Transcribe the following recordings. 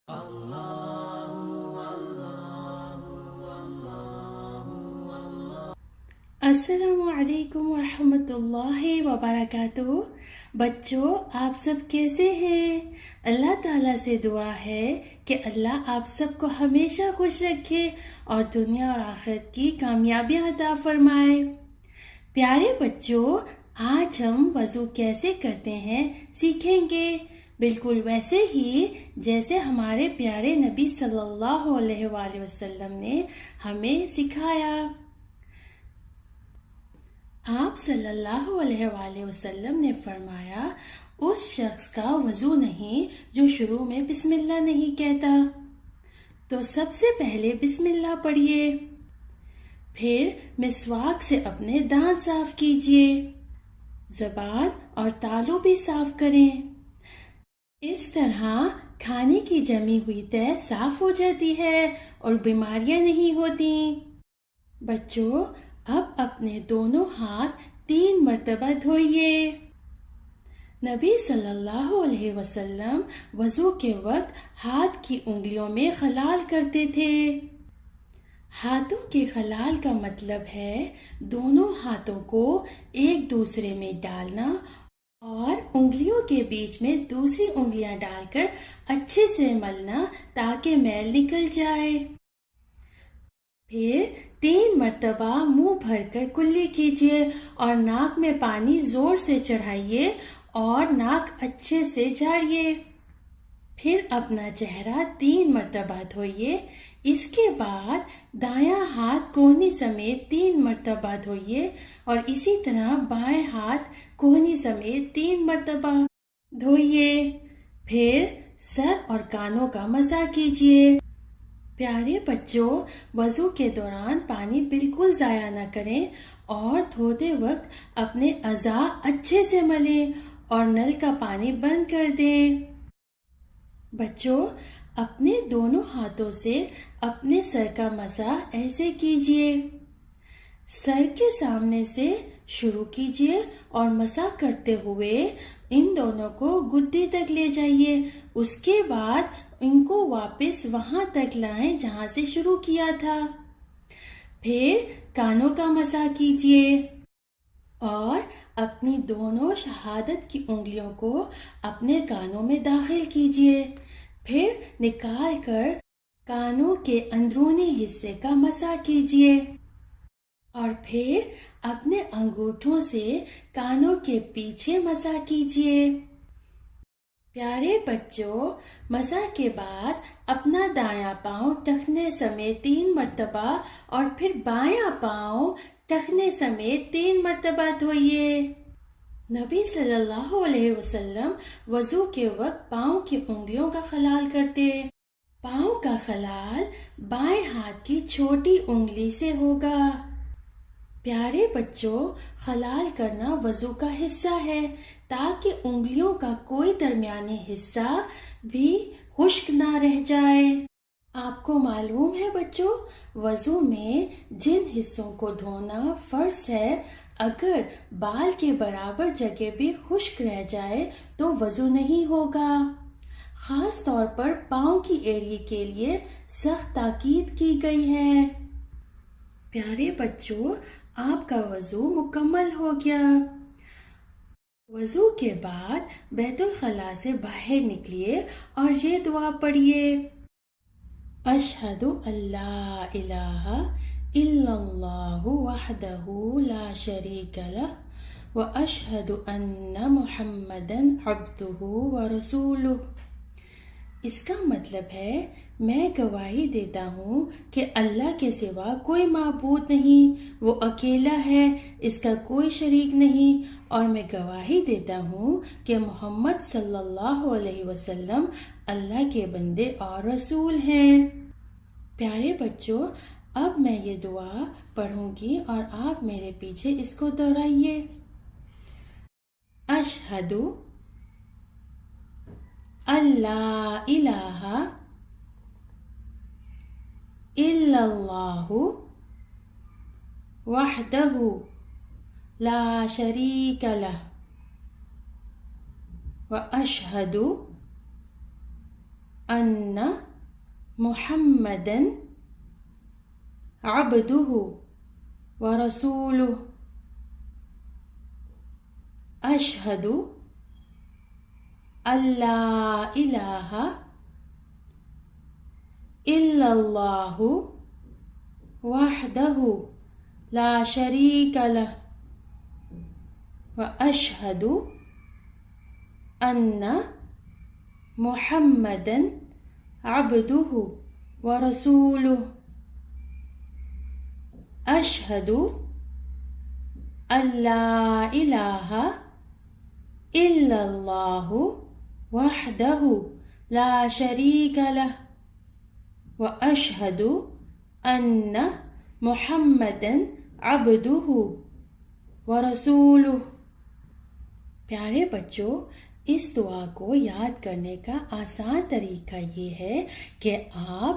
السلام علیکم ورحمۃ اللہ وبرکاتہ۔ بچوں، آپ سب کیسے ہیں؟ اللہ تعالیٰ سے دعا ہے کہ اللہ آپ سب کو ہمیشہ خوش رکھے اور دنیا اور آخرت کی کامیابی عطا فرمائے۔ پیارے بچوں، آج ہم وضو کیسے کرتے ہیں سیکھیں گے، بالکل ویسے ہی جیسے ہمارے پیارے نبی صلی اللہ علیہ وآلہ وسلم نے ہمیں سکھایا۔ آپ صلی اللہ علیہ وآلہ وسلم نے فرمایا، اس شخص کا وضو نہیں جو شروع میں بسم اللہ نہیں کہتا۔ تو سب سے پہلے بسم اللہ پڑھیے، پھر مسواک سے اپنے دانت صاف کیجیے، زبان اور تالو بھی صاف کریں۔ اس طرح کھانے کی جمی ہوئی تہ صاف ہو جاتی ہے اور بیماریاں نہیں ہوتی۔ بچوں، اب اپنے دونوں ہاتھ 3 مرتبہ دھوئیے۔ نبی صلی اللہ علیہ وسلم وضو کے وقت ہاتھ کی انگلیوں میں خلال کرتے تھے۔ ہاتھوں کے خلال کا مطلب ہے دونوں ہاتھوں کو ایک دوسرے میں ڈالنا اور انگلیوں کے بیچ میں دوسری انگلیاں ڈال کر اچھے سے ملنا تاکہ میل نکل جائے۔ پھر 3 مرتبہ منہ بھر کر کلی کیجیے اور ناک میں پانی زور سے چڑھائیے اور ناک اچھے سے جھاڑیے۔ پھر اپنا چہرہ 3 مرتبہ دھوئیے۔ اس کے بعد دایاں ہاتھ کوہنی سمیت 3 مرتبہ دھوئیے اور اسی طرح بائیں ہاتھ کوہنی سمیت 3 مرتبہ دھوئیے۔ پھر سر اور کانوں کا مسح کیجیے۔ پیارے بچوں، وضو کے دوران پانی بالکل ضائع نہ کریں اور دھوتے وقت اپنے اعضاء اچھے سے ملیں اور نل کا پانی بند کر دیں۔ بچوں، اپنے دونوں ہاتھوں سے اپنے سر کا مسح ایسے کیجیے، سر کے سامنے سے شروع کیجیے اور مسح کرتے ہوئے ان دونوں کو گدے تک لے جائیے۔ اس کے بعد ان کو واپس وہاں تک لائیں جہاں سے شروع کیا تھا۔ پھر کانوں کا مسح کیجیے اور اپنی دونوں شہادت کی انگلیوں کو اپنے کانوں میں داخل کیجیے، پھر نکال کر کانوں کے اندرونی حصے کا مسح کیجیے اور پھر اپنے انگوٹھوں سے کانوں کے پیچھے مسح کیجیے۔ پیارے بچوں، مسح کے بعد اپنا دایاں پاؤں ٹخنے سمیت 3 مرتبہ اور پھر بایاں پاؤں ٹخنے سمیت 3 مرتبہ دھوئیے۔ نبی صلی اللہ علیہ وسلم وضو کے وقت پاؤں کی انگلیوں کا خلال کرتے۔ پاؤں کا خلال بائیں ہاتھ کی چھوٹی انگلی سے ہوگا۔ پیارے بچوں، خلال کرنا وضو کا حصہ ہے تاکہ انگلیوں کا کوئی درمیانی حصہ بھی خشک نہ رہ جائے۔ آپ کو معلوم ہے بچوں، وضو میں جن حصوں کو دھونا فرض ہے، اگر بال کے برابر جگہ بھی خشک رہ جائے تو وضو نہیں ہوگا۔ خاص طور پر پاؤں کی ایڑی کے لیے سخت تاکید کی گئی ہے۔ پیارے بچوں، آپ کا وضو مکمل ہو گیا۔ وضو کے بعد بیت الخلاء سے باہر نکلیے اور یہ دعا پڑھیے، اشہد ان لا الہ الا اللہ وحدہ لا شریک لہ واشہد ان محمدا عبدہ ورسولہ۔ اس کا مطلب ہے، میں گواہی دیتا ہوں کہ اللہ کے سوا کوئی معبود نہیں، وہ اکیلا ہے، اس کا کوئی شریک نہیں، اور میں گواہی دیتا ہوں کہ محمد صلی اللہ علیہ وسلم اللہ کے بندے اور رسول ہیں۔ پیارے بچوں، اب میں یہ دعا پڑھوں گی اور آپ میرے پیچھے اس کو دہرائیے۔ اشہد اللہ الہ الا اللہ وحدہ لا شریک لہ واشہد أن محمدا عبده ورسوله أشهد أن لا إله إلا الله وحده لا شريك له وأشهد أن محمدا عبده ورسوله أشهد أن لا إله إلا الله وحده لا شريك له وأشهد أن محمدا عبده ورسوله۔ پیارے بچوں، اس دعا کو یاد کرنے کا آسان طریقہ یہ ہے کہ آپ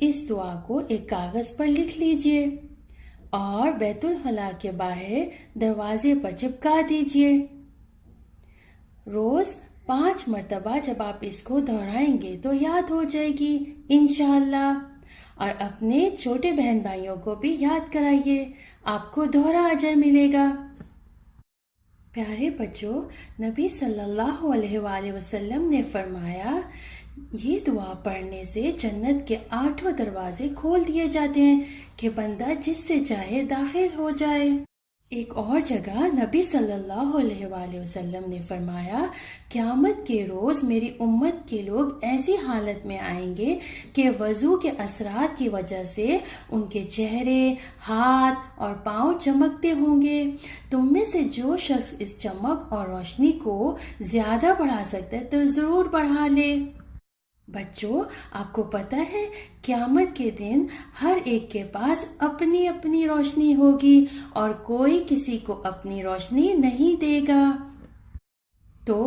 اس دعا کو ایک کاغذ پر لکھ لیجئے اور بیت الخلاء کے باہر دروازے پر چپکا دیجئے۔ روز 5 مرتبہ جب آپ اس کو دہرائیں گے تو یاد ہو جائے گی انشاءاللہ۔ اور اپنے چھوٹے بہن بھائیوں کو بھی یاد کرائیے، آپ کو دوہرا اجر ملے گا۔ پیارے بچوں، نبی صلی اللہ علیہ وآلہ وسلم نے فرمایا، یہ دعا پڑھنے سے جنت کے 8 دروازے کھول دیے جاتے ہیں کہ بندہ جس سے چاہے داخل ہو جائے۔ ایک اور جگہ نبی صلی اللہ علیہ وآلہ وسلم نے فرمایا، قیامت کے روز میری امت کے لوگ ایسی حالت میں آئیں گے کہ وضو کے اثرات کی وجہ سے ان کے چہرے، ہاتھ اور پاؤں چمکتے ہوں گے۔ تم میں سے جو شخص اس چمک اور روشنی کو زیادہ بڑھا سکتا ہے تو ضرور بڑھا لے۔ بچوں، آپ کو پتہ ہے قیامت کے دن ہر ایک کے پاس اپنی اپنی روشنی ہوگی اور کوئی کسی کو اپنی روشنی نہیں دے گا۔ تو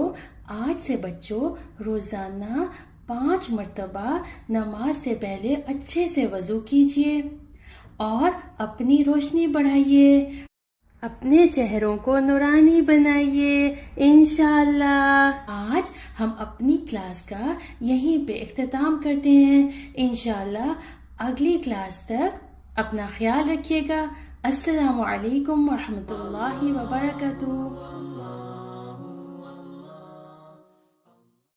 آج سے بچوں روزانہ 5 مرتبہ نماز سے پہلے اچھے سے وضو کیجیے اور اپنی روشنی بڑھائیے، اپنے چہروں کو نورانی بنائیے انشاءاللہ۔ آج ہم اپنی کلاس کا یہیں پہ اختتام کرتے ہیں۔ انشاءاللہ اگلی کلاس تک اپنا خیال رکھیے گا۔ السلام علیکم ورحمۃ اللہ وبرکاتہ۔